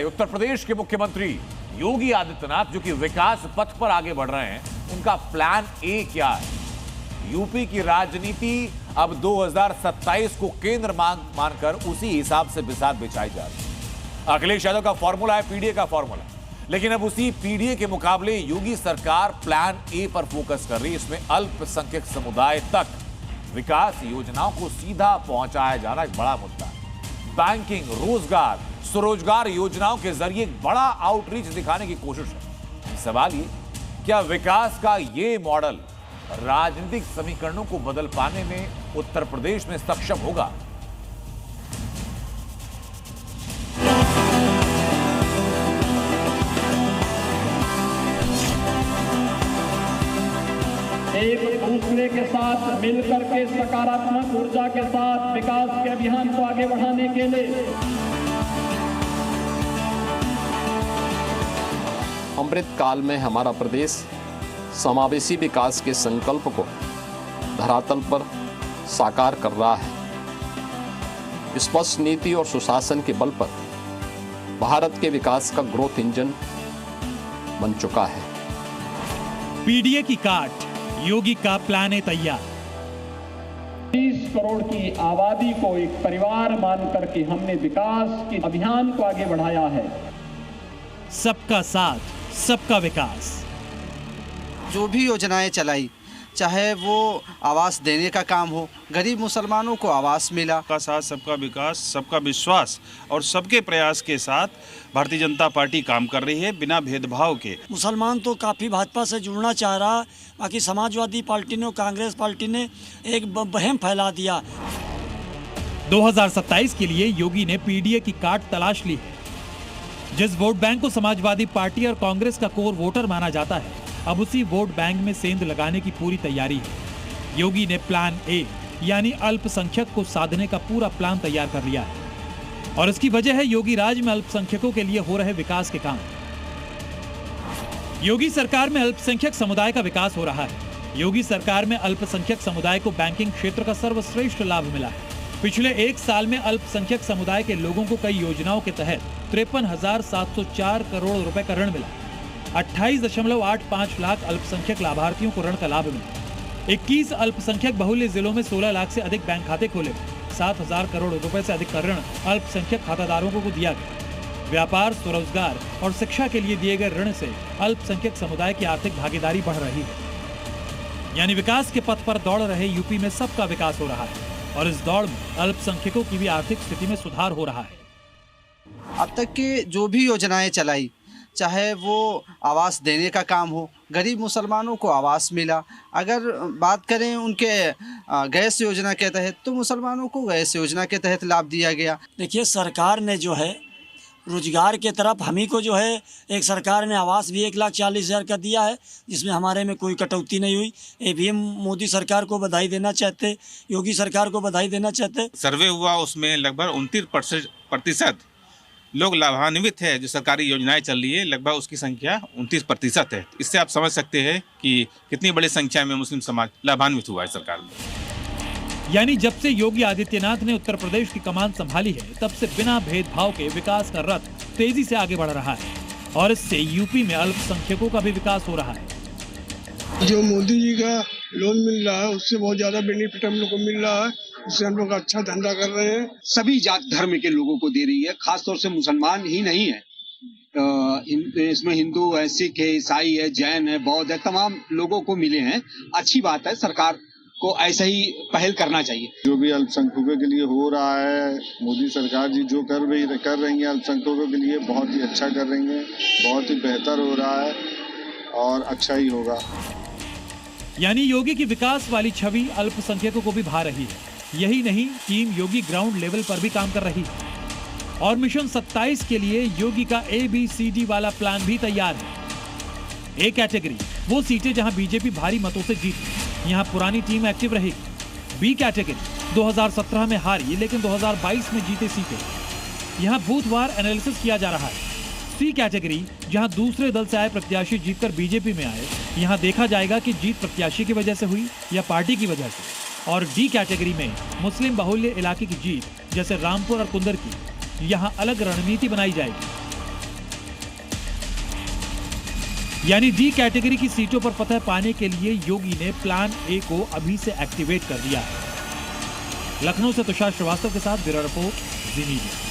उत्तर प्रदेश के मुख्यमंत्री योगी आदित्यनाथ जो कि विकास पथ पर आगे बढ़ रहे हैं, उनका प्लान ए क्या है? यूपी की राजनीति अब 2027 को केंद्र मानकर उसी हिसाब से बिसात बिछाई जा रही है। अखिलेश यादव का फॉर्मूला है पीडीए का फॉर्मूला, लेकिन अब उसी पीडीए के मुकाबले योगी सरकार प्लान ए पर फोकस कर रही है। इसमें अल्पसंख्यक समुदाय तक विकास योजनाओं को सीधा पहुंचाया जाना एक बड़ा मुद्दा है। बैंकिंग, रोजगार, स्वरोजगार योजनाओं के जरिए एक बड़ा आउटरीच दिखाने की कोशिश है। सवाल ये, क्या विकास का ये मॉडल राजनीतिक समीकरणों को बदल पाने में उत्तर प्रदेश में सक्षम होगा? एक दूसरे के साथ मिलकर के सकारात्मक ऊर्जा के साथ विकास के अभियान को आगे बढ़ाने के लिए अमृत काल में हमारा प्रदेश समावेशी विकास के संकल्प को धरातल पर साकार कर रहा है। स्पष्ट नीति और सुशासन के बल पर भारत के विकास का ग्रोथ इंजन बन चुका है। पीडीए की काट, योगी का प्लान ए तैयार। 30 करोड़ की आबादी को एक परिवार मानकर के हमने विकास के अभियान को आगे बढ़ाया है। सबका साथ, सबका विकास। जो भी योजनाएं चलाई, चाहे वो आवास देने का काम हो, गरीब मुसलमानों को आवास मिला। सबका साथ, सबका विकास, सबका विश्वास और सबके प्रयास के साथ भारतीय जनता पार्टी काम कर रही है बिना भेदभाव के। मुसलमान तो काफ़ी भाजपा से जुड़ना चाह रहा, बाकी समाजवादी पार्टी ने, कांग्रेस पार्टी ने एक वहम फैला दिया। 2027 के लिए योगी ने पीडीए की काट तलाश ली है। जिस वोट बैंक को समाजवादी पार्टी और कांग्रेस का कोर वोटर माना जाता है, अब उसी वोट बैंक में सेंध लगाने की पूरी तैयारी है। योगी ने प्लान ए यानी अल्पसंख्यक को साधने का पूरा प्लान तैयार कर लिया है और इसकी वजह है योगी राज में अल्पसंख्यकों के लिए हो रहे विकास के काम। योगी सरकार में अल्पसंख्यक समुदाय का विकास हो रहा है। योगी सरकार में अल्पसंख्यक समुदाय को बैंकिंग क्षेत्र का सर्वश्रेष्ठ लाभ मिला है। पिछले एक साल में अल्पसंख्यक समुदाय के लोगों को कई योजनाओं के तहत 53,704 करोड़ रुपए का ऋण मिला। 28.85 लाख अल्पसंख्यक लाभार्थियों को ऋण का लाभ मिला। 21 अल्पसंख्यक बहुल्य जिलों में 16 लाख से अधिक बैंक खाते खोले। 7,000 करोड़ रुपए से अधिक का ऋण अल्पसंख्यक खाताधारकों को दिया गया। व्यापार, स्वरोजगार और शिक्षा के लिए दिए गए ऋण से अल्पसंख्यक समुदाय की आर्थिक भागीदारी बढ़ रही है। यानी विकास के पथ पर दौड़ रहे यूपी में सबका विकास हो रहा है और इस दौड़ में अल्पसंख्यकों की भी आर्थिक स्थिति में सुधार हो रहा है। अब तक की जो भी योजनाएं चलाई, चाहे वो आवास देने का काम हो, गरीब मुसलमानों को आवास मिला। अगर बात करें उनके गैस योजना के तहत, तो मुसलमानों को गैस योजना के तहत लाभ दिया गया। देखिए, सरकार ने जो है रोजगार के तरफ हम ही को जो है, एक सरकार ने आवास भी 1,40,000 का दिया है, जिसमें हमारे में कोई कटौती नहीं हुई। ये भी हम मोदी सरकार को बधाई देना चाहते, योगी सरकार को बधाई देना चाहते। सर्वे हुआ, उसमें लगभग 29% लोग लाभान्वित है। जो सरकारी योजनाएं चल रही है, लगभग उसकी संख्या 29% है। इससे आप समझ सकते हैं कि कितनी बड़ी संख्या में मुस्लिम समाज लाभान्वित हुआ है सरकार में। यानी जब से योगी आदित्यनाथ ने उत्तर प्रदेश की कमान संभाली है, तब से बिना भेदभाव के विकास का रथ तेजी से आगे बढ़ रहा है और इससे यूपी में अल्पसंख्यकों का भी विकास हो रहा है। जो मोदी जी का लोन मिल रहा है, उससे बहुत ज्यादा बेनिफिट हम लोग को मिल रहा है। उससे हम लोग अच्छा धंधा कर रहे हैं। सभी जात धर्म के लोगों को दे रही है, खासतौर से मुसलमान ही नहीं है, इसमें हिंदू है, सिख है, ईसाई है, जैन है, बौद्ध है, तमाम लोगों को मिले हैं। अच्छी बात है, सरकार को ऐसा ही पहल करना चाहिए। जो भी अल्पसंख्यकों के लिए हो रहा है, मोदी सरकार जी जो कर रही है अल्पसंख्यकों के लिए, बहुत ही अच्छा कर रही है, बहुत ही बेहतर हो रहा है और अच्छा ही होगा। यानी योगी की विकास वाली छवि अल्पसंख्यकों को भी भा रही है। यही नहीं, टीम योगी ग्राउंड लेवल पर भी काम कर रही है और मिशन 27 के लिए योगी का ABCD वाला प्लान भी तैयार है। ए कैटेगरी वो सीटें जहां बीजेपी भारी मतों से जीती, यहां पुरानी टीम एक्टिव रहेगी। बी कैटेगरी 2017 में हारी लेकिन 2022 में जीते सीटें, यहां बूथवार एनालिसिस किया जा रहा है। सी कैटेगरी जहां दूसरे दल से आए प्रत्याशी जीतकर बीजेपी में आए, यहां देखा जाएगा कि जीत प्रत्याशी की वजह से हुई या पार्टी की वजह से। और डी कैटेगरी में मुस्लिम बहुल्य इलाके की जीत, जैसे रामपुर और कुंदर की, यहां अलग रणनीति बनाई जाएगी। यानी डी कैटेगरी की सीटों पर फतह पाने के लिए योगी ने प्लान ए को अभी से एक्टिवेट कर दिया है। लखनऊ से तुषार श्रीवास्तव के साथ ब्यूरो रिपोर्ट, जी मीडिया।